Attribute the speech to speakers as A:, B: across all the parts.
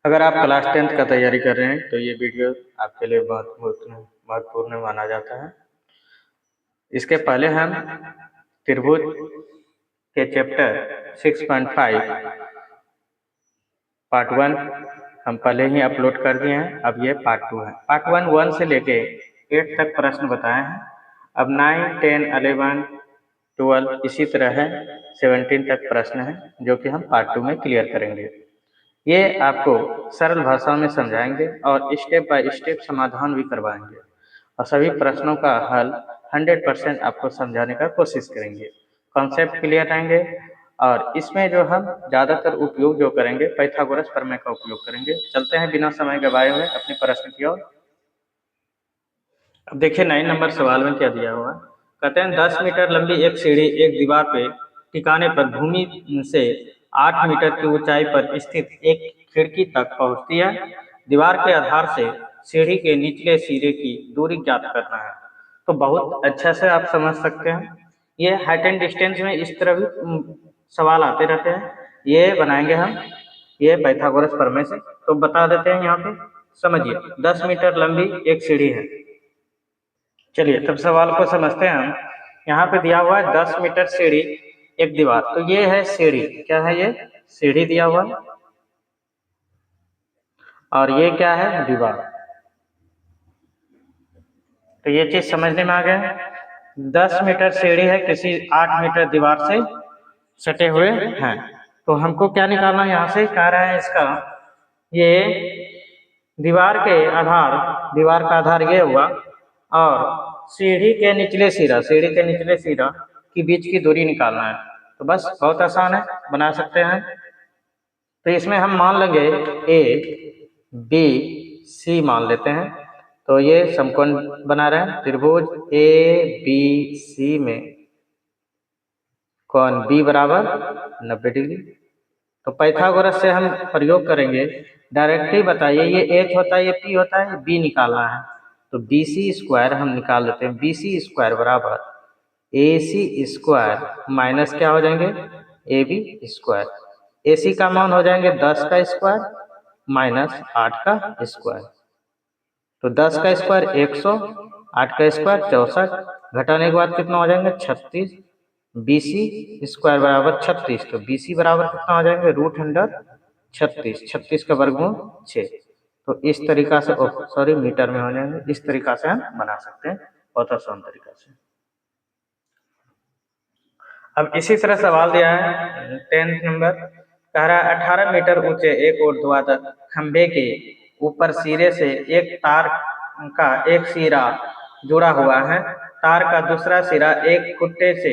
A: अगर आप class 10th का तैयारी कर रहे हैं तो ये वीडियो आपके लिए बहुत महत्वपूर्ण माना जाता है। इसके पहले हम त्रिभुज के चैप्टर 6.5 पार्ट 1 हम पहले ही अपलोड कर दिए हैं। अब ये पार्ट 2 है। पार्ट 1 से लेके 8 तक प्रश्न बताए हैं। अब 9, 10, 11, 12 इसी तरह है, 17 तक प्रश्न है जो कि हम पार्ट 2 में क्लियर करेंगे। ये आपको सरल भाषा में समझाएंगे और स्टेप बाय स्टेप समाधान भी करवाएंगे और सभी प्रश्नों का हल 100% आपको समझाने का कोशिश करेंगे। कॉन्सेप्ट क्लियर रहेंगे और इसमें जो हम ज़्यादातर उपयोग जो करेंगे पाइथागोरस प्रमेय का उपयोग करेंगे। चलते हैं बिना समय गवाए हुए अपने प्रश्न की ओर। अब देखिए 9 नंबर सवाल में क्या दिया हुआ। कहते हैं 10 मीटर लंबी एक सीढ़ी एक दीवार पे टिकाने पर भूमि से 8 मीटर की ऊंचाई पर स्थित एक खिड़की तक पहुंचती है। दीवार के आधार से सीढ़ी के निचले सिरे की दूरी ज्ञात करना है। तो बहुत अच्छा से आप समझ सकते हैं। ये हाइट एंड डिस्टेंस में इस तरह भी सवाल आते रहते हैं। ये बनाएंगे हम ये पाइथागोरस प्रमेय से। तो बता देते हैं यहाँ पे, समझिए 10 मीटर लंबी एक सीढ़ी है। चलिए तब सवाल को समझते हैं हम। यहाँ पे दिया हुआ है 10 मीटर सीढ़ी एक दीवार। तो ये है सीढ़ी, क्या है ये सीढ़ी दिया हुआ है और ये क्या है दीवार। तो ये चीज समझने में आ गया। 10 मीटर सीढ़ी है, किसी 8 मीटर दीवार से सटे हुए हैं। तो हमको क्या निकालना है यहाँ से, कह रहा है इसका ये दीवार का आधार ये हुआ और सीढ़ी के निचले सिरा के बीच की दूरी निकालना है। तो बस बहुत आसान है, बना सकते हैं। तो इसमें हम मान लेंगे ए बी सी मान लेते हैं। तो ये समकोण बना रहे हैं। त्रिभुज ए बी सी में कोण बी बराबर 90 डिग्री। तो पाइथागोरस से हम प्रयोग करेंगे। डायरेक्टली बताइए ये एच होता है, ये पी होता है, बी निकालना है। तो बी सी स्क्वायर हम निकाल लेते हैं। बी सी स्क्वायर बराबर ए सी स्क्वायर माइनस क्या हो जाएंगे ए बी स्क्वायर। ए सी का मान हो जाएंगे 10 का स्क्वायर माइनस 8 का स्क्वायर। तो 10 का स्क्वायर 100, 8 का स्क्वायर 64, घटाने के बाद कितना हो जाएंगे 36। बी सी स्क्वायर बराबर 36। तो बी सी बराबर कितना हो जाएंगे √36, 36 का वर्गमूल 6। तो इस तरीका से सॉरी मीटर में हो जाएंगे। इस तरीका से हम बना सकते हैं, बहुत आसान तरीका से। अब इसी तरह सवाल दिया है 10th नंबर, कह रहा है 18 मीटर ऊंचे एक ऊर्ध्वाधर खंभे के ऊपर सिरे से एक तार का एक सिरा जुड़ा हुआ है। तार का दूसरा सिरा एक खुट्टे से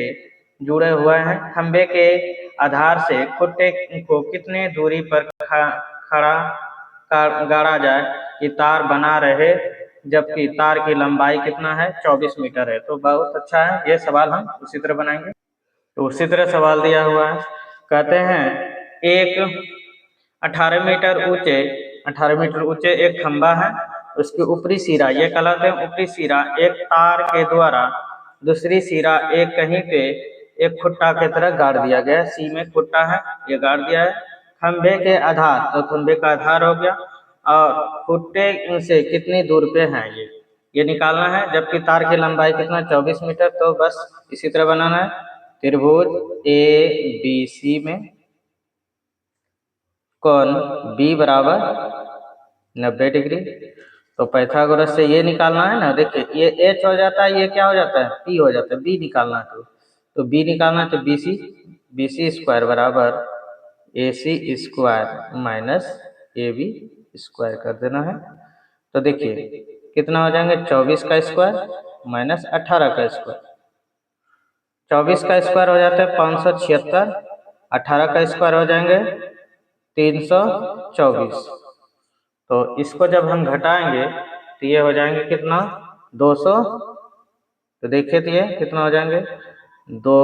A: जुड़े हुए हैं। खंभे के आधार से खुट्टे को कितने दूरी पर खड़ा गाड़ा जाए कि तार बना रहे, जबकि तार की लंबाई कितना है 24 मीटर है। तो बहुत अच्छा है, ये सवाल हम उसी तरह बनाएंगे। तो उसी तरह सवाल दिया हुआ है। कहते हैं एक 18 मीटर ऊंचे एक खंभा है। उसके ऊपरी सिरा, ये कहलाते हैं ऊपरी सिरा, एक तार के द्वारा दूसरी सिरा एक कहीं पे एक खुट्टा की तरह गाड़ दिया गया। सी में खुट्टा है, ये गाड़ दिया है। खंभे के आधार, तो खंभे का आधार हो गया और खुट्टे से कितनी दूर पे है ये निकालना है। जबकि तार की लंबाई कितना 24 मीटर। तो बस इसी तरह बनाना है। त्रिभुज ए बी सी में कोण बी बराबर 90 डिग्री। तो पाइथागोरस से ये निकालना है ना। देखिए ये एच हो जाता है, ये क्या हो जाता है पी हो जाता है। बी निकालना है तो बी निकालना है। तो बी सी स्क्वायर बराबर A C square minus A B square कर देना है। तो देखिए कितना हो जाएंगे 24 का स्क्वायर माइनस 18 का स्क्वायर। 24 का स्क्वायर हो जाता है 576, 18 का स्क्वायर हो जाएंगे 324। तो इसको जब हम घटाएंगे तो ये हो जाएंगे कितना 200। तो देखिए तो ये कितना हो जाएंगे 2,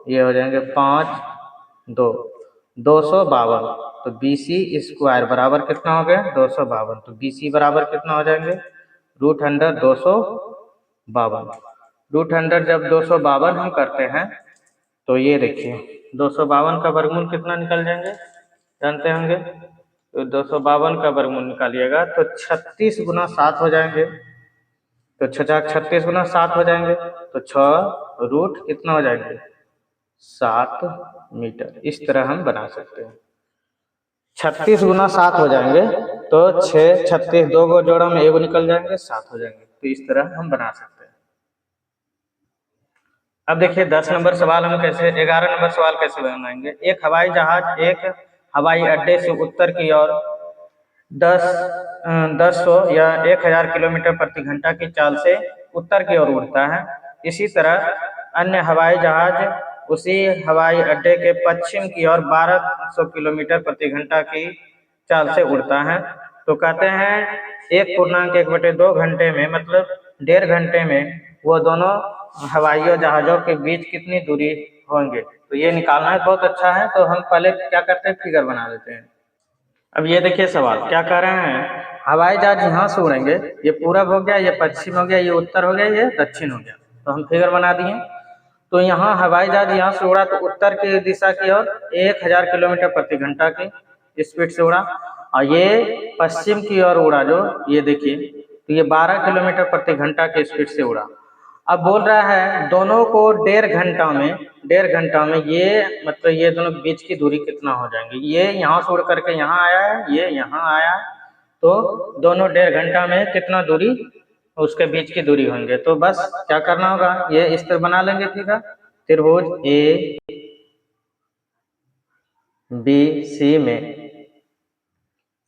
A: ये हो जाएंगे 5, 2, 252। तो बी सी स्क्वायर बराबर कितना हो गया 252। तो बी सी बराबर कितना हो जाएंगे √100 252। √100 जब 252 हम करते हैं तो ये देखिए 252 का वर्गमूल कितना निकल जाएंगे जानते होंगे। तो 252 का वर्गमूल निकालिएगा तो 36 गुना 7 हो जाएंगे। तो 36 गुना 7 हो जाएंगे तो 6 रूट कितना हो जाएंगे 7 मीटर। इस तरह हम बना सकते हैं। 36 गुना 7 हो जाएंगे तो 6 36 दो को जोड़ा में एगो निकल जाएंगे 7 हो जाएंगे। तो इस तरह हम बना सकते हैं। अब देखिए 10 नंबर सवाल हम कैसे 11 नंबर सवाल कैसे बनाएंगे। एक हवाई जहाज एक हवाई अड्डे से उत्तर की ओर 1000 या 1000 किलोमीटर प्रति घंटा की चाल से उत्तर की ओर उड़ता है। इसी तरह अन्य हवाई जहाज उसी हवाई अड्डे के पश्चिम की ओर 1200 किलोमीटर प्रति घंटा की चाल से उड़ता है। तो कहते हैं 1.1/2 घंटे में मतलब 1.5 घंटे में वो दोनों हवाई जहाजों के बीच कितनी दूरी होंगे। तो ये निकालना है। बहुत अच्छा है। तो हम पहले क्या करते हैं फिगर बना देते हैं। अब ये देखिए सवाल क्या कह रहे हैं। हवाई जहाज यहाँ से उड़ेंगे, ये पूरब हो गया, ये पश्चिम हो गया, ये उत्तर हो गया, ये दक्षिण हो गया। तो हम फिगर बना दिए। तो यहाँ हवाई जहाज यहाँ से उड़ा तो उत्तर की दिशा की ओर 1000 किलोमीटर प्रति घंटा की स्पीड से उड़ा। और ये पश्चिम की ओर उड़ा जो ये देखिए तो ये 12 किलोमीटर प्रति घंटा की स्पीड से उड़ा। अब बोल रहा है दोनों को 1.5 घंटा में ये मतलब ये दोनों बीच की दूरी कितना हो जाएंगे। ये यहाँ से उड़ करके यहाँ आया है, ये यहाँ आया है। तो दोनों 1.5 घंटा में कितना दूरी उसके बीच की दूरी होंगे। तो बस क्या करना होगा, ये इस तरह बना लेंगे फिगर। त्रिभुज ए बी सी में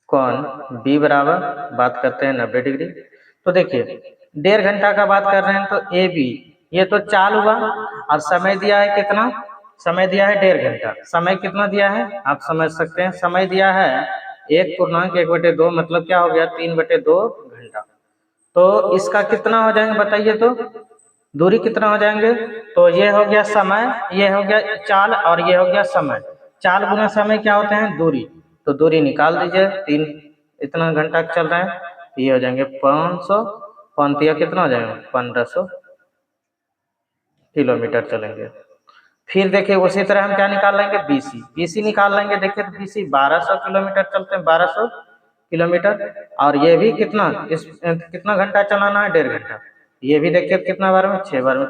A: कोण बी बराबर बात करते हैं 90 डिग्री। तो देखिए 1.5 घंटा का बात कर रहे हैं तो ए बी ये तो चाल हुआ और समय दिया है कितना, समय दिया है 1.5 घंटा। समय कितना दिया है आप समझ सकते हैं। समय दिया है 1.1/2 मतलब क्या हो गया 3/2 घंटा। तो इसका कितना हो जाएंगे बताइए तो दूरी कितना हो जाएंगे। तो ये हो गया समय, ये हो गया चाल और ये हो गया समय। चाल गुना समय क्या होते हैं दूरी। तो दूरी निकाल दीजिए। 3 इतना घंटा चल रहा है तो ये हो जाएंगे 500 पंतिया कितना हो जाएगा 1500 किलोमीटर चलेंगे। फिर देखिए उसी तरह हम क्या निकाल लेंगे बीसी। बीसी निकाल लेंगे। देखिए तो बीसी 1200 किलोमीटर चलते हैं 1200 किलोमीटर। और ये भी कितना कितना घंटा चलाना है 1.5 घंटा। ये भी देखिए कितना बार में 6 बार में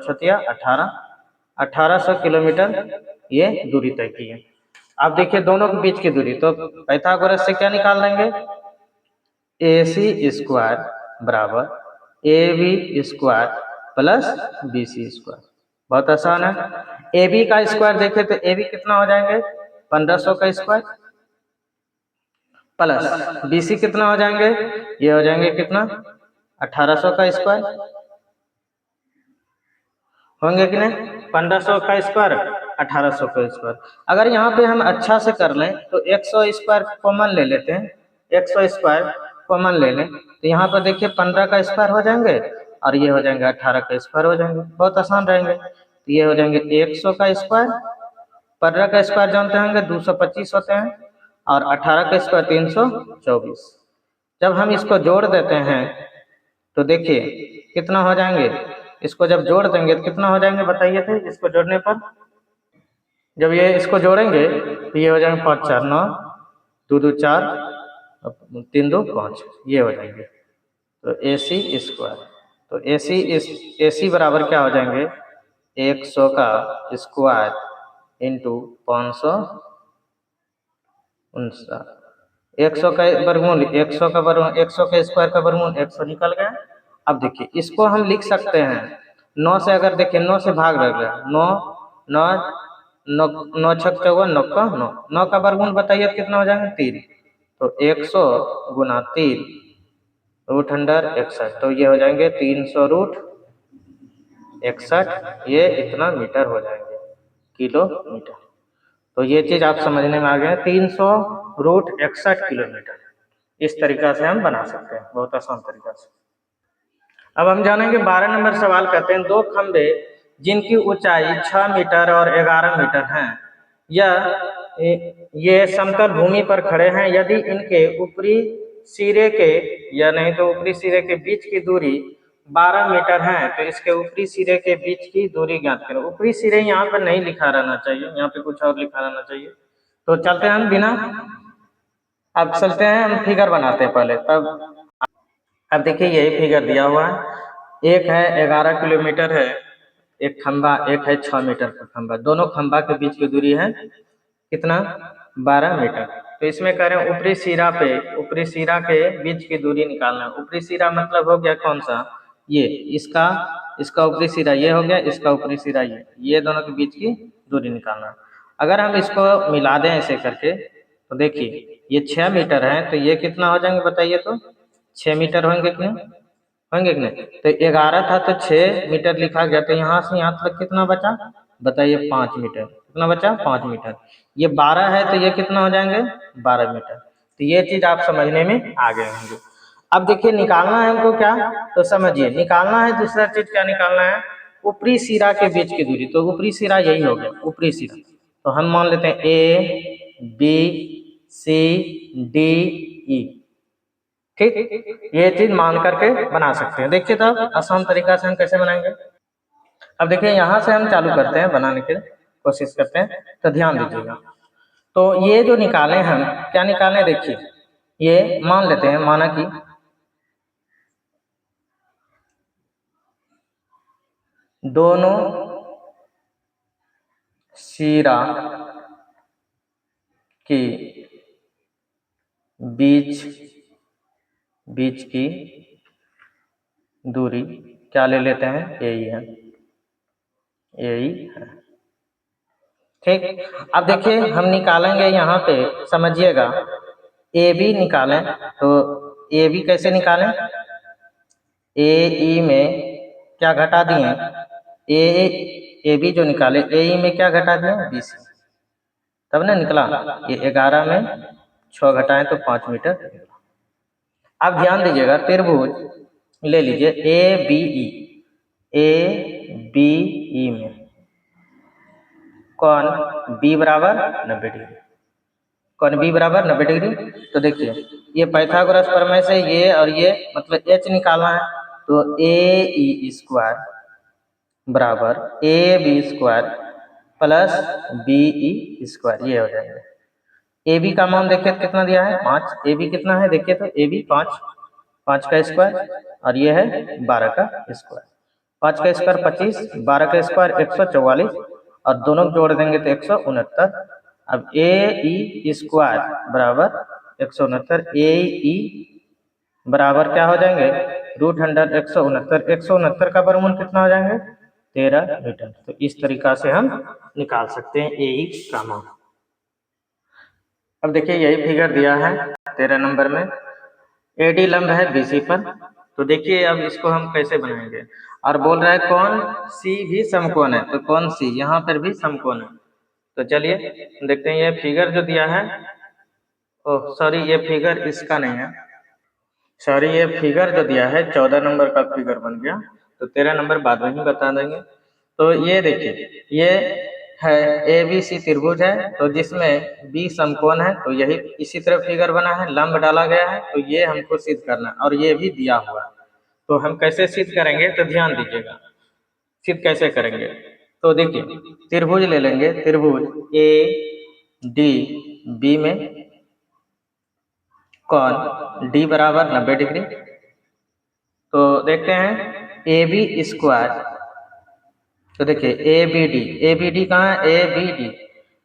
A: 1800 किलोमीटर ये दूरी तय की है। अब देखिए दोनों के बीच की दूरी तो पाइथागोरस से क्या निकाल लेंगे AC स्क्वायर बराबर AB square plus BC square. बहुत आसान है। AB का स्क्वायर देखे तो AB कितना हो जाएंगे 1500 का स्क्वायर प्लस BC कितना हो जाएंगे ये हो जाएंगे कितना 1800 का स्क्वायर होंगे कि नहीं। 1500 का स्क्वायर 1800 का स्क्वायर। अगर यहाँ पे हम अच्छा से कर लें तो 100 स्क्वायर कॉमन ले लेते हैं। 100 स्क्वायर कॉमन ले लें तो यहाँ पर देखिए 15 का स्क्वायर हो जाएंगे और ये हो जाएंगे 18 का स्क्वायर हो जाएंगे। बहुत आसान रहेंगे। तो ये हो जाएंगे 100 का स्क्वायर, 15 का स्क्वायर जानते होंगे 225 होते हैं और 18 का स्क्वायर 324। जब हम इसको जोड़ देते हैं तो देखिए कितना हो जाएंगे। इसको जब जोड़ देंगे तो कितना हो जाएंगे बताइए थे। इसको जोड़ने पर जब ये इसको जोड़ेंगे तो ये हो जाएंगे 5 4 9 2 2 4 3 2 5 ये हो जाएंगे। तो AC स्क्वायर तो AC बराबर क्या हो जाएंगे 100 का स्क्वायर इंटू 559। 100 का वर्गमूल 100 का वर्गमूल 100 का स्क्वायर का वर्गमूल 100 निकल गया। अब देखिए इसको हम लिख सकते हैं 9 से। अगर देखिए 9 से भाग लग गया 9 9 9 9 छक 9 का 9 9 का वर्गमूल बताइए कितना हो जाएगा 3। तो 100 गुना 3 रूट अंडर 61। तो ये हो जाएंगे 300 रूट 61 ये इतना मीटर हो जाएंगे किलोमीटर। तो ये चीज आप समझने में आ गए 300 रूट 61 किलोमीटर। इस तरीका से हम बना सकते हैं बहुत आसान तरीका से। अब हम जानेंगे 12 नंबर सवाल कहते हैं दो खंबे जिनकी ऊंचाई 6 मीटर और 11 मीटर है ये समतल भूमि पर खड़े हैं। यदि इनके ऊपरी सिरे के या नहीं तो ऊपरी सिरे के बीच की दूरी 12 मीटर है तो इसके ऊपरी सिरे के बीच की दूरी ज्ञात करें। ऊपरी सिरे यहाँ पर नहीं लिखा रहना चाहिए, यहाँ पे कुछ और लिखा रहना चाहिए। तो चलते हैं हम बिना अब चलते हैं, हम फिगर बनाते हैं पहले तब। अब देखिए यही फिगर दिया हुआ है, एक है 11 किलोमीटर है एक खंभा, एक है 6 मीटर का खंभा, दोनों खंभा के बीच की दूरी है कितना, 12 मीटर। तो इसमें कह रहे हैं ऊपरी सिरा पे, ऊपरी सिरा के बीच की दूरी निकालना है। ऊपरी सिरा मतलब हो गया कौन सा, ये इसका, इसका ऊपरी सिरा ये हो गया, इसका ऊपरी सिरा ये दोनों के बीच की दूरी निकालना है। अगर हम इसको मिला दें ऐसे करके तो देखिए ये 6 मीटर है, तो ये कितना हो जाएंगे बताइए तो, 6 मीटर होंगे कि नहीं, होंगे कि नहीं। तो 11 था तो 6 मीटर लिखा गया, तो यहाँ से यहाँ तक कितना बचा बताइए, 5 मीटर। कितना बचा, 5 मीटर। ये 12 है तो ये कितना हो जाएंगे, 12 मीटर। तो ये चीज आप समझने में आ गए होंगे। अब देखिए निकालना है हमको क्या, तो समझिए निकालना है, दूसरा चीज क्या निकालना है, ऊपरी सिरा के बीच की दूरी। तो ऊपरी सिरा यही हो गया, ऊपरी सिरा। तो हम मान लेते हैं A B C D E, ठीक। ये चीज मान करके बना सकते हैं। देखिए तो आसान तरीका से हम कैसे बनाएंगे। अब देखिए यहाँ से हम चालू करते हैं बनाने की कोशिश करते हैं, तो ध्यान दीजिएगा। तो ये जो निकाले हम, क्या निकाले देखिए, ये मान लेते हैं, माना कि दोनों सिरा की बीच बीच की दूरी क्या ले लेते हैं, यही है, यही है, ठीक। अब देखिए हम निकालेंगे यहाँ पे, समझिएगा ए बी निकालें, तो ए बी कैसे निकालें, ए ई में क्या घटा दिए, ए बी जो निकाले ए ई में क्या घटा दिए, 20, तब ना निकला ये 11 में 6 घटाएं तो 5 मीटर। अब ध्यान दीजिएगा, त्रिभुज ले लीजिए A B E, A B E में कौन बी बराबर 90 डिग्री, कौन बी बराबर 90 डिग्री। तो देखिए ये पाइथागोरस प्रमेय से ये और ये मतलब एच निकालना है, तो ए ई स्क्वायर बराबर A B square plus B E square, ये हो जाएगा। ए बी का मान देखिए कितना दिया है, 5। ए बी कितना है देखिए, तो ए बी 5, 5 का स्क्वायर, और ये है 12 का स्क्वायर। 5 का स्क्वायर 25, 12 का स्क्वायर 144, और दोनों जोड़ देंगे तो 169। अब ए ई स्क्वायर बराबर 169, ए ई बराबर क्या हो जाएंगे, √100, 169, 169 का वर्गमूल कितना हो जाएंगे, 13 मीटर। तो इस तरीका से हम निकाल सकते हैं ए ई का मान। अब देखिए यही फिगर दिया है 13 नंबर में, एडी लंब है बीसी पर। तो देखिए अब इसको हम कैसे बनाएंगे, और बोल रहा है कौन सी भी समकोण है, तो कौन सी यहाँ पर भी समकोण है। तो चलिए देखते हैं, ये फिगर जो दिया है, ओह सॉरी ये फिगर इसका नहीं है, सॉरी ये फिगर जो दिया है 14 नंबर का फिगर बन गया, तो 13 नंबर बाद में ही बता देंगे। तो ये देखिए ये है ए बी सी त्रिभुज है, तो जिसमें बी समकोण है, तो यही इसी तरह फिगर बना है, लंब डाला गया है, तो ये हमको सिद्ध करना है, और ये भी दिया हुआ है। तो हम कैसे सिद्ध करेंगे, तो ध्यान दीजिएगा सिद्ध कैसे करेंगे। तो देखिए त्रिभुज ले लेंगे, त्रिभुज ए डी बी में कौन डी बराबर 90 डिग्री। तो देखते हैं ए बी स्क्वायर, तो देखिए ए बी डी कहाँ है, A B D,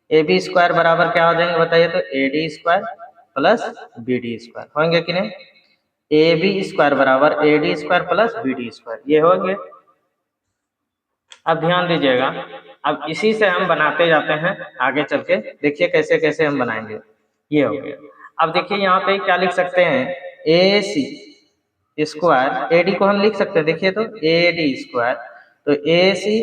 A: A B square बराबर क्या हो जाएंगे बताइए, तो A D square plus B D square होंगे कि नहीं, ए बी स्क्वायर बराबर A D square plus B D square, ये होंगे। अब ध्यान दीजिएगा, अब इसी से हम बनाते जाते हैं आगे चल के, देखिए कैसे कैसे हम बनाएंगे। ये हो गया। अब देखिए यहाँ पे क्या लिख सकते हैं, A C square, A D को हम लिख सकते हैं, देखिए तो ए डी स्क्वायर, तो ए सी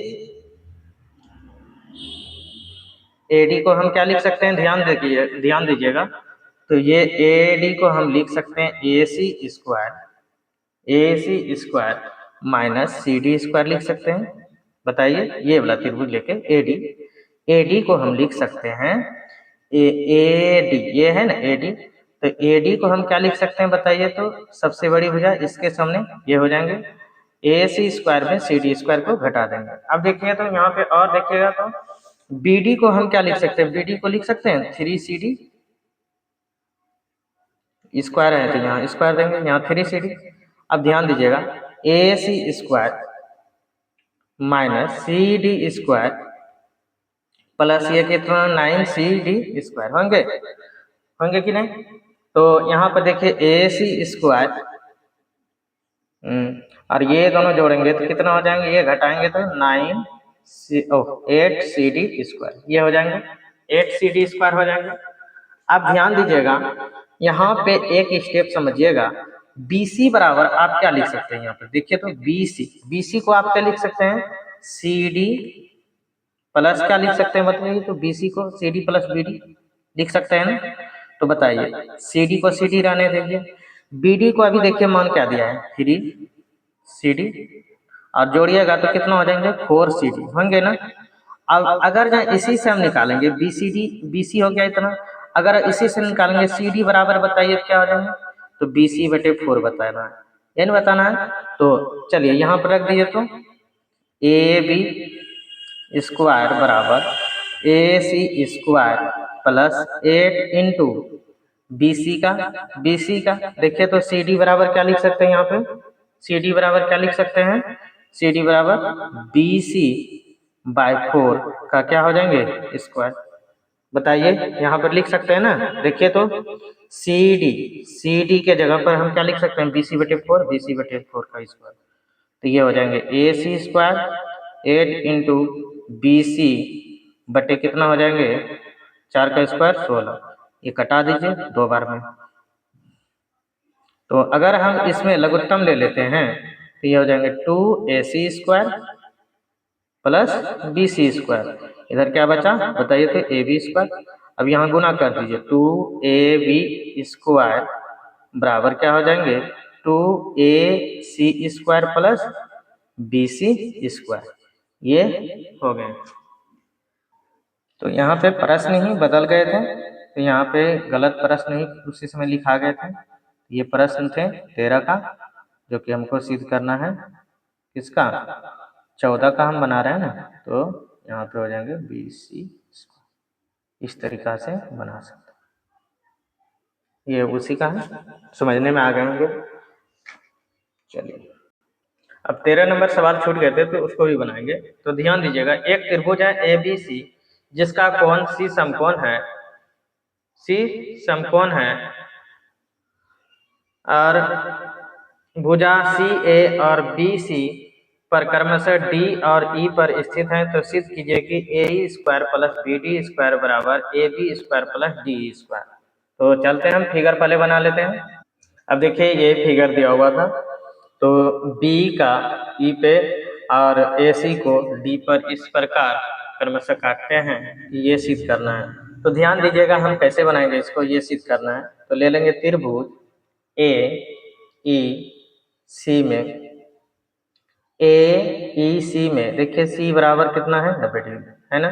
A: ए डी को हम क्या लिख सकते हैं, ध्यान दीजिएगा। तो ये ए डी को हम लिख सकते हैं A C square, A C square minus C D square लिख सकते हैं। बताइए ये वाला त्रिभुज लेके ए डी को हम लिख सकते हैं ए डी, ये है ना ए डी, तो ए डी को हम क्या लिख सकते हैं बताइए, तो सबसे बड़ी भुजा इसके सामने ये हो जाएंगे, ए सी स्क्वायर में सी डी स्क्वायर को घटा देंगे। अब देखिए तो यहाँ पे और देखिएगा, तो बी डी को हम क्या लिख सकते हैं, बी डी को लिख सकते हैं 3 सी डी, स्क्वायर है तो यहाँ स्क्वायर देंगे, यहाँ 3CD। अब ध्यान दीजिएगा, AC square minus CD square plus ये कितना 9CD स्क्वायर होंगे कि नहीं। तो यहाँ पर देखिए AC स्क्वायर और ये दोनों जोड़ेंगे तो कितना हो जाएंगे, ये घटाएंगे तो 8CD स्क्वायर, ये हो जाएंगे 8CD स्क्वायर हो जाएंगे। अब ध्यान दीजिएगा, यहाँ पे एक स्टेप समझिएगा, BC बराबर आप क्या लिख सकते हैं, यहाँ पर देखिए तो BC को आप क्या लिख सकते हैं, CD प्लस क्या लिख सकते हैं बताइए, तो BC को CD प्लस BD लिख सकते हैं ना। तो बताइए CD को CD रहने दीजिए, BD को अभी देखिए मान क्या दिया है 3CD और जोड़िएगा तो कितना हो जाएंगे 4CD होंगे ना। अब अगर जहाँ इसी से हम निकालेंगे BC हो गया इतना, अगर इसी से निकालेंगे CD बराबर बताइए क्या हो जाएंगे, तो BC/4 बताना है, ये नहीं बताना है। तो चलिए यहाँ पर रख दीजिए, तो AB स्क्वायर बराबर AC square plus 8 into BC का देखिए तो CD बराबर क्या लिख सकते हैं, यहाँ पे CD बराबर क्या लिख सकते हैं, CD बराबर BC/4 का क्या हो जाएंगे स्क्वायर, बताइए यहाँ पर लिख सकते हैं ना। देखिए तो CD के जगह पर हम क्या लिख सकते हैं, BC/4 का स्क्वायर, तो ये हो जाएंगे AC स्क्वायर 8 इंटू BC/, कितना हो जाएंगे 4 का स्क्वायर 16, ये कटा दीजिए 2 बार में। तो अगर हम इसमें लघुत्तम ले लेते हैं तो ये हो जाएंगे 2AC square plus BC square, इधर क्या बचा बताइए, तो AB स्क्वायर। अब यहाँ गुना कर दीजिए, 2AB स्क्वायर बराबर क्या हो जाएंगे 2AC square plus BC square, ये हो गए। तो यहाँ पे प्रश्न ही बदल गए थे, तो यहाँ पे गलत प्रश्न ही उसी समय लिखा गए थे। ये प्रश्न थे 13 का, जो कि हमको सिद्ध करना है, किसका 14 का हम बना रहे हैं ना, तो यहाँ पे हो जाएंगे BC स्क्वायर, इस तरीका से बना सकते हैं। ये उसी का है, समझने में आ गए होंगे। चलिए अब 13 नंबर सवाल छूट गए थे तो उसको भी बनाएंगे। तो ध्यान दीजिएगा, एक त्रिभुज है ABC जिसका कोण C समकोण है और भुजा CA और BC पर क्रमशः D और E पर स्थित है, तो सिद्ध कीजिए कि AE square plus BD square बराबर AB square plus DE square. तो चलते हैं हम फिगर पहले बना लेते हैं। अब देखिए ये फिगर दिया हुआ था, तो B का E पे और AC को D पर इस प्रकार क्रमशः काटते हैं, ये सिद्ध करना है। तो ध्यान दीजिएगा हम कैसे बनाएंगे इसको, ये सिद्ध करना है। तो ले लेंगे त्रिभुज AEC में देखिए C बराबर कितना है 90 डिग्री है ना।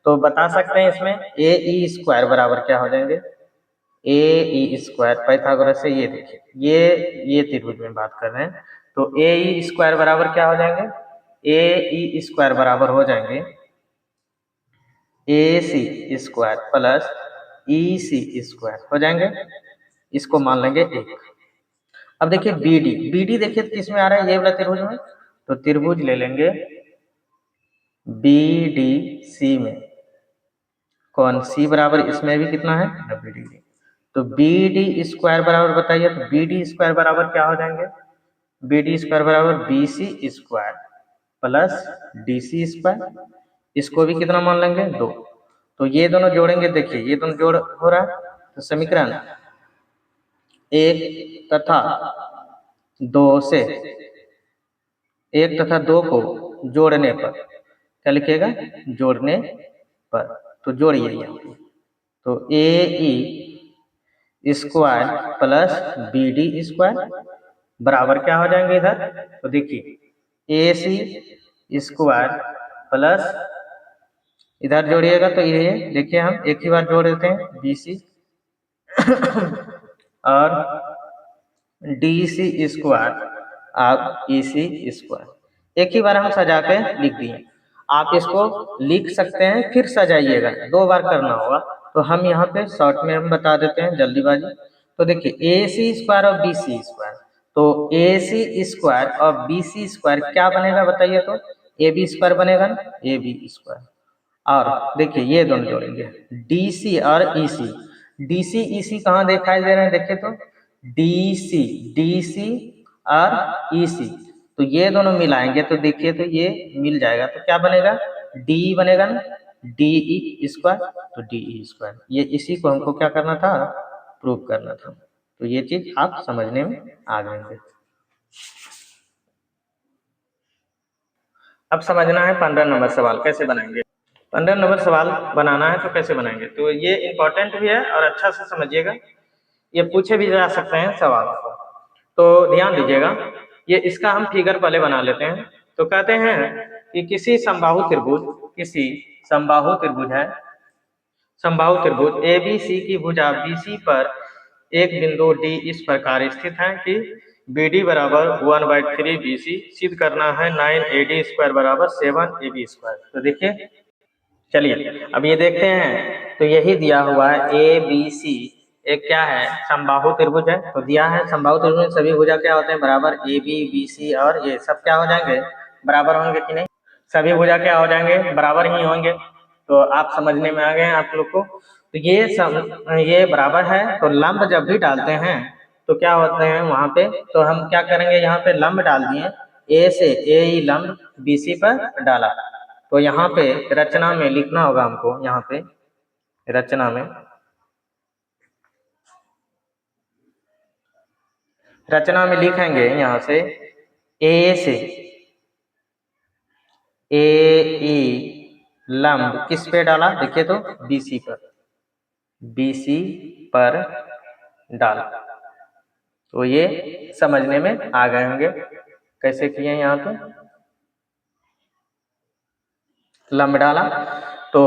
A: तो बता सकते हैं इसमें AE स्क्वायर बराबर क्या हो जाएंगे, AE स्क्वायर पाइथागोरस से, ये देखिए ये त्रिभुज में बात कर रहे हैं, तो AE स्क्वायर बराबर क्या हो जाएंगे, AE स्क्वायर बराबर हो जाएंगे AC square plus EC square हो जाएंगे, इसको मान लेंगे 1। अब देखिए BD देखिए किस में आ रहा है, ये वाला त्रिभुज में, तो त्रिभुज ले लेंगे BDC में, कौन C बराबर इसमें भी कितना है 90 डिग्री, तो BD स्क्वायर बराबर बताइए, तो BD स्क्वायर बराबर क्या हो जाएंगे, BD स्क्वायर बराबर BC square plus DC square, इसको भी कितना मान लेंगे 2। तो ये दोनों जोड़ेंगे, देखिए ये दोनों जोड़ हो रहा है, तो समीकरण 1 तथा 2 से 1 तथा 2 को जोड़ने पर क्या लिखिएगा, जोड़ने पर, तो जोड़िए यहाँ पे, तो AE square plus BD square बराबर क्या हो जाएंगे इधर, तो देखिए AC स्क्वायर प्लस इधर जोड़िएगा तो ये देखिए हम एक ही बार जोड़ देते हैं BC और DC स्क्वायर आप EC स्क्वायर, एक ही बार हम सजा के लिख दिए। आप इसको लिख सकते हैं फिर सजाइएगा, 2 बार करना होगा, तो हम यहाँ पे शॉर्ट में हम बता देते हैं जल्दीबाजी। तो देखिए ए सी स्क्वायर और बी सी स्क्वायर, तो ए सी स्क्वायर और बी सी स्क्वायर क्या बनेगा बताइए, तो ए बी स्क्वायर बनेगा ना, ए बी स्क्वायर। और देखिए ये दोनों जोड़ेंगे डी सी और ई सी, डी सी ई सी कहाँ दिखाई दे रहे हैं, देखिए तो डी सी और ई सी, तो ये दोनों मिलाएंगे तो देखिए तो ये मिल जाएगा, तो क्या बनेगा, डी बनेगा ना, डी ई स्क्वायर, तो डी ई स्क्वायर। ये इसी को हमको क्या करना था, प्रूव करना था। तो ये चीज आप समझने में आ गए। अब समझना है 15 नंबर सवाल कैसे बनाएंगे। 15 नंबर सवाल बनाना है तो कैसे बनाएंगे, तो ये इंपॉर्टेंट भी है और अच्छा से समझिएगा, ये पूछे भी जा सकते हैं सवाल को, तो ध्यान दीजिएगा। ये इसका हम फिगर पहले बना लेते हैं। तो कहते हैं कि किसी समबाहु त्रिभुज है, समबाहु त्रिभुज ए बी सी की भुजा बी सी पर एक बिंदु डी इस प्रकार स्थित है कि बी डी बराबर 1/3 बी सी, सिद्ध करना है 9 ए डी स्क्वायर बराबर 7 ए बी स्क्वायर। तो देखिए चलिए अब ये देखते हैं, तो यही दिया हुआ है ए बी सी एक क्या है, समबाहु त्रिभुज है। तो दिया है समबाहु त्रिभुज में सभी भुजा क्या होते हैं, बराबर, ए बी सी और ये सब क्या हो जाएंगे, बराबर होंगे कि नहीं, सभी भुजा क्या हो जाएंगे, बराबर ही होंगे। तो आप समझने में आ गए आप लोग को। तो ये बराबर है, तो लंब जब भी डालते हैं तो क्या होते हैं वहां पे, तो हम क्या करेंगे, यहाँ पे लंब डाल दिए, ए से ए ही लंब बी सी पर डाला, तो यहाँ पे रचना में लिखना होगा हमको, यहाँ पे रचना में लिखेंगे यहाँ से ए से ए ई लंब किस पे डाला, देखिए तो बी सी पर डाला। तो ये समझने में आ गए होंगे कैसे किए, यहाँ पे लंब डाला। तो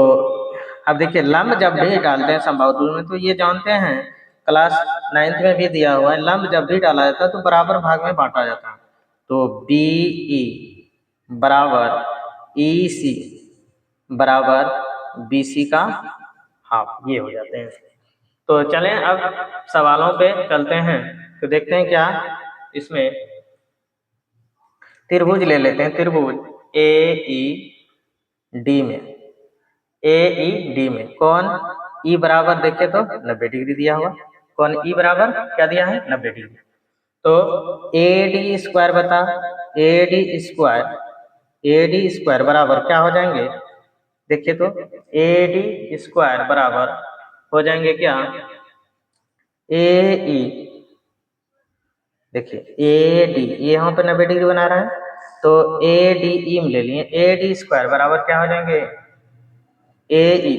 A: अब देखिए लंब जब भी डालते हैं समबाहु त्रिभुज में, तो ये जानते हैं क्लास 9th में भी दिया हुआ है, लंब जब भी डाला जाता है तो बराबर भाग में बांटा जाता है। तो बी ई बराबर ई सी बराबर बी सी का हाफ, ये हो जाते हैं। तो चलें अब सवालों पे चलते हैं, तो देखते हैं क्या इसमें, त्रिभुज ले लेते हैं, त्रिभुज ए ई डी में, ए ई डी में कौन ई बराबर, देखे तो 90 डिग्री दिया हुआ, कौन ई बराबर क्या दिया है, 90 डिग्री। तो ए डी स्क्वायर बता, ए डी स्क्वायर बराबर क्या हो जाएंगे, देखिए तो ए डी स्क्वायर बराबर हो जाएंगे क्या, ए ई, देखिए ए डी, ये यहाँ पे 90 डिग्री बना रहा है, तो ए डी ई में ले लिए, ए डी स्क्वायर बराबर क्या हो जाएंगे, ए ई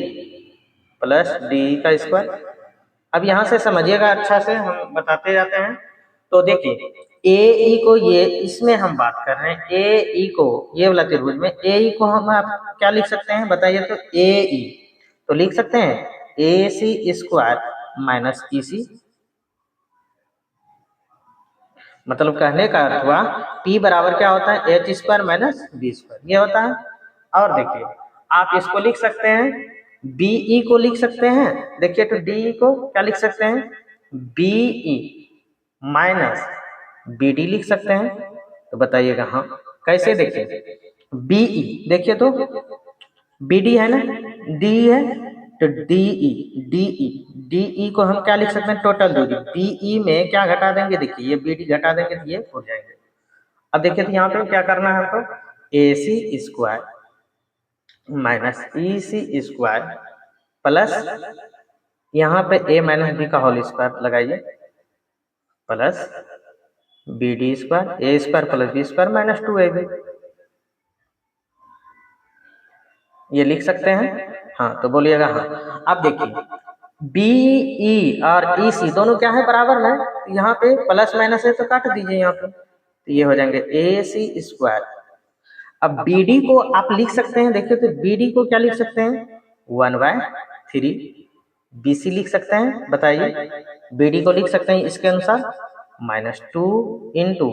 A: प्लस डी का स्क्वायर। अब यहाँ से समझिएगा अच्छा से, हम बताते जाते हैं। तो देखिए ए ई को, ये इसमें हम बात कर रहे हैं, ए ई को, ये वाला त्रिभुज में ए ई को हम आप क्या लिख सकते हैं बताइए, तो ए ई तो लिख सकते हैं A C square minus E सी, मतलब कहने का अर्थ हुआ P बराबर क्या होता है, H square minus B square, ये होता है। और देखिए आप इसको लिख सकते हैं, बीई को लिख सकते हैं, देखिए तो डी को क्या लिख सकते हैं, बीई माइनस बी डी लिख सकते हैं। तो बताइएगा हाँ कैसे, देखिए बीई देखिए तो बी डी है ना, डी है, तो डीई को हम क्या लिख सकते हैं, टोटल दूरी, बीई में क्या घटा देंगे, देखिए ये बी डी घटा देंगे तो ये हो जाएंगे। अब देखिए तो यहाँ पे क्या करना है हमको, A C square minus E C square plus यहाँ पे ए माइनस बी का होल स्क्वायर लगाइए, plus B D square, A square plus B square minus 2ab, ये लिख सकते हैं। हाँ तो बोलिएगा हाँ। अब देखिए बीई और ई सी दोनों क्या है, बराबर में, तो यहाँ पे प्लस माइनस है तो काट दीजिए यहाँ पे, तो ये हो जाएंगे ए सी स्क्वायर। अब बी डी को आप लिख सकते हैं, देखिए तो बी डी को क्या लिख सकते हैं, 1/3 बी सी लिख सकते हैं, बताइए बी डी को लिख सकते हैं इसके अनुसार -2 इंटू,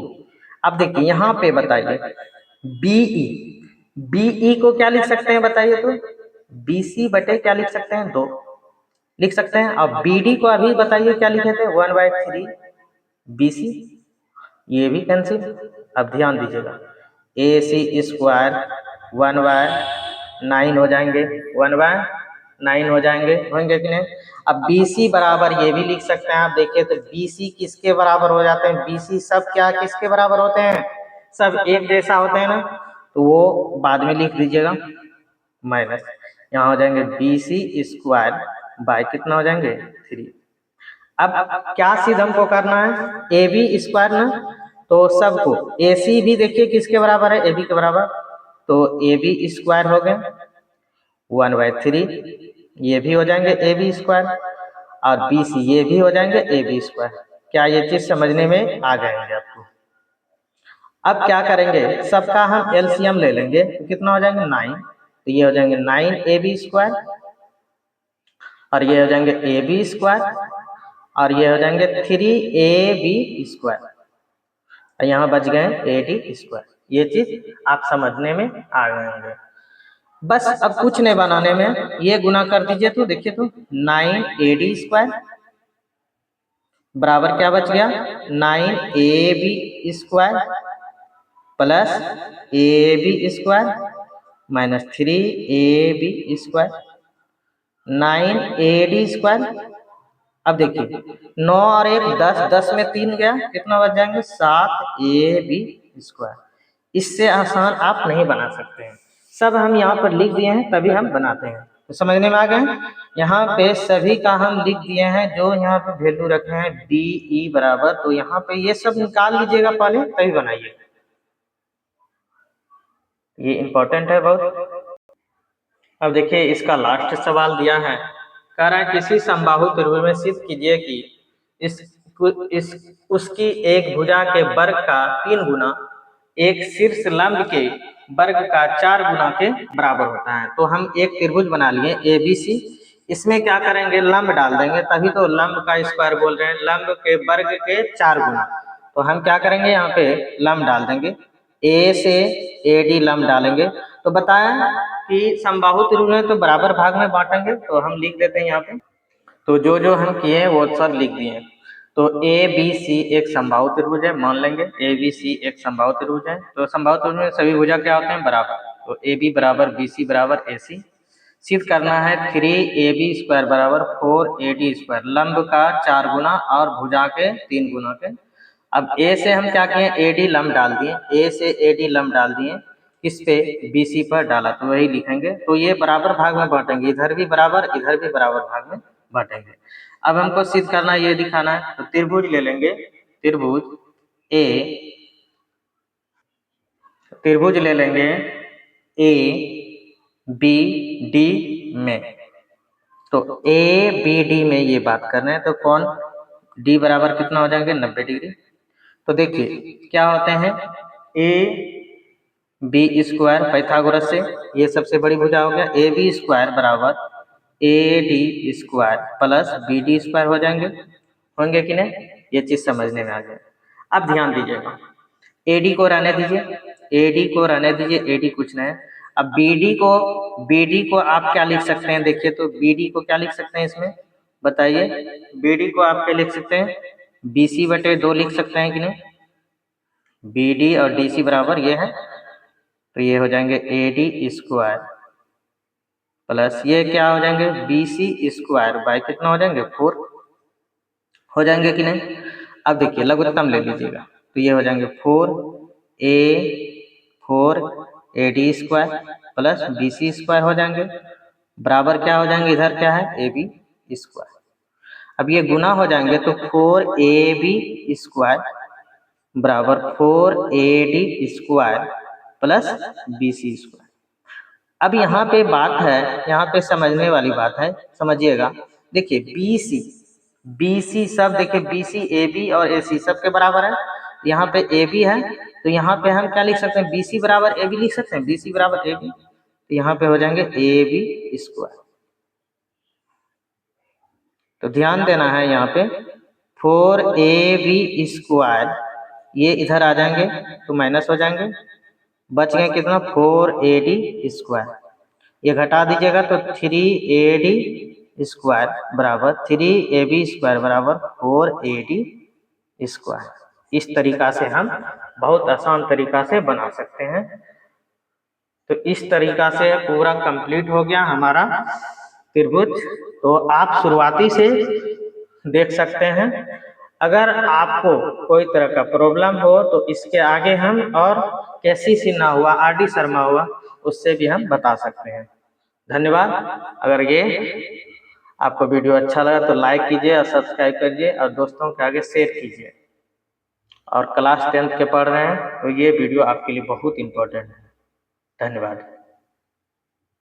A: अब देखिए यहाँ पे बताइए बीई, बीई को क्या लिख सकते हैं बताइए, तो बी सी बटे क्या लिख सकते हैं, 2, लिख सकते हैं। अब बी डी को अभी बताइए क्या लिखे थे, 1/3 बी सी, ये भी कैंसिल। अब ध्यान दीजिएगा, ए सी स्क्वायर 1/9 हो जाएंगे, 1/9 हो जाएंगे, होंगे कि नहीं। अब बी सी बराबर ये भी लिख सकते हैं आप, देखिए तो बी सी किसके बराबर हो जाते हैं, बी सी सब क्या किसके बराबर होते हैं, सब एक जैसा होते हैं ना, तो वो बाद में लिख दीजिएगा माइनस, यहाँ हो जाएंगे बी सी स्क्वायर बाय कितना हो जाएंगे 3। अब क्या सिद्ध हमको करना है, ए बी स्क्वायर ना, तो सबको ए सी भी देखिए किसके बराबर है, ए बी के बराबर, तो ए बी स्क्वायर हो गए 1/3, ये भी हो जाएंगे ए बी स्क्वायर, और बी सी ये भी हो जाएंगे ए बी स्क्वायर। क्या ये चीज समझने में आ जाएंगे आपको। अब क्या करेंगे, सबका हम एलसीएम ले लेंगे, तो कितना हो जाएंगे 9, तो ये हो जाएंगे 9 ए बी स्क्वायर, और ये हो जाएंगे ए बी स्क्वायर, और ये हो जाएंगे 3ab², यहाँ बच गए ad²। ये चीज आप समझने में आ गए होंगे। बस अब कुछ नहीं बनाने में, ये गुना कर दीजिए तो देखिए तो 9ad² बराबर क्या बच गया 9ab² plus ab² minus 3ab², 9ad²। अब देखिए 9 और 1 10, 10 में 3 गया, कितना बच जाएंगे 7ab²। इससे आसान आप नहीं बना सकते हैं, सब हम यहाँ पर लिख दिए हैं तभी हम बनाते हैं, तो समझने में आ गए। यहाँ पे सभी का हम लिख दिए हैं, जो यहाँ पे वैल्यू रखे हैं डी ई बराबर, तो यहाँ पे ये सब निकाल लीजिएगा पहले तभी बनाइए, ये इंपॉर्टेंट है बहुत। अब देखिए इसका लास्ट सवाल दिया है, कह रहा है किसी समबाहु त्रिभुज में सिद्ध कीजिए कि इस इस उसकी एक भुजा के वर्ग का 3 गुना एक शीर्ष लंब के वर्ग का 4 गुना के बराबर होता है। तो हम एक त्रिभुज बना लिए ए बी सी, इसमें क्या करेंगे लंब डाल देंगे, तभी तो लंब का स्क्वायर बोल रहे हैं, लंब के वर्ग के 4 गुना। तो हम क्या करेंगे यहाँ पे लंब डाल देंगे, ए से ए डी लंब डालेंगे। तो बताया कि समबाहु त्रिभुज है तो बराबर भाग में बांटेंगे, तो हम लिख देते हैं यहाँ पे, तो जो जो हम किए हैं वो सब लिख दिए हैं। तो ए बी सी एक समबाहु त्रिभुज है, मान लेंगे ए बी सी एक समबाहु त्रिभुज है। तो समबाहु त्रिभुज में सभी भुजा क्या होते हैं बराबर, तो ए बी बराबर बी सी बराबर ए सी। सिद्ध करना है 3ab² बराबर 4ad², लंब का 4 गुना और भुजा के 3 गुना के। अब ए से हम क्या किए, ए डी लंब डाल दिए, ए से ए डी लंब डाल दिए, किस पे बी सी पर डाला, तो वही लिखेंगे। तो ये बराबर भाग में बांटेंगे, इधर भी बराबर इधर भी बराबर भाग में बांटेंगे। अब हमको सिद्ध करना ये दिखाना है, तो त्रिभुज ले लेंगे, त्रिभुज ले लेंगे ए बी डी में, तो ए बी डी में ये बात कर रहे हैं, तो कौन डी बराबर कितना हो जाएंगे 90 डिग्री। तो देखिए क्या होते हैं ए बी² पाइथागोरस से, ये सबसे बड़ी भुजा हो गया, ए बी² बराबर ए डी² प्लस बी डी² हो जाएंगे, होंगे कि नहीं, ये चीज समझने में आ जाए। अब ध्यान दीजिएगा, ए डी को रहने दीजिए, ए डी को रहने दीजिए, ए डी कुछ नहीं। अब बी डी को आप क्या लिख सकते हैं, देखिए तो बी डी को क्या लिख सकते हैं इसमें बताइए, बी डी को आप क्या लिख सकते हैं, बी सी बटे 2 लिख सकते हैं कि नहीं, बी डी और डी सी बराबर ये है, तो ये हो जाएंगे ad² प्लस ये क्या हो जाएंगे bc² बाय कितना हो जाएंगे 4 हो जाएंगे कि नहीं। अब देखिए लघुत्तम ले लीजिएगा, तो ये हो जाएंगे 4ad² प्लस bc² हो जाएंगे, बराबर क्या हो जाएंगे, इधर क्या है ab²। अब ये गुना हो जाएंगे तो 4ab² बराबर 4ad² प्लस bc²। अब यहाँ पे बात है, यहाँ पे समझने वाली बात है, समझिएगा। देखिए बी सी सब देखिए बी सी ए बी और ए सी सब के बराबर है, यहाँ पे ए बी है, तो यहाँ पे हम क्या लिख सकते हैं, बी सी बराबर ए बी लिख सकते हैं, बी सी बराबर ए बी, तो यहाँ पे हो जाएंगे ab²। तो ध्यान देना है यहाँ पे 4ab², ये इधर आ जाएंगे तो माइनस हो जाएंगे, बच गए कितना 4ad², ये घटा दीजिएगा तो 3ad² स्क्वायर बराबर 3ab² बराबर 4ad स्क्वायर। इस तरीका से हम बहुत आसान तरीका से बना सकते हैं। तो इस तरीका से पूरा कंप्लीट हो गया हमारा त्रिभुज। तो आप शुरुआती से देख सकते हैं। अगर आपको कोई तरह का प्रॉब्लम हो तो इसके आगे हम और कैसी सिन्हा हुआ, RD शर्मा हुआ, उससे भी हम बता सकते हैं। धन्यवाद। अगर ये आपको वीडियो अच्छा लगा तो लाइक कीजिए और सब्सक्राइब कीजिए और दोस्तों के आगे शेयर कीजिए। और क्लास 10th के पढ़ रहे हैं तो ये वीडियो आपके लिए बहुत इम्पोर्टेंट है। धन्यवाद।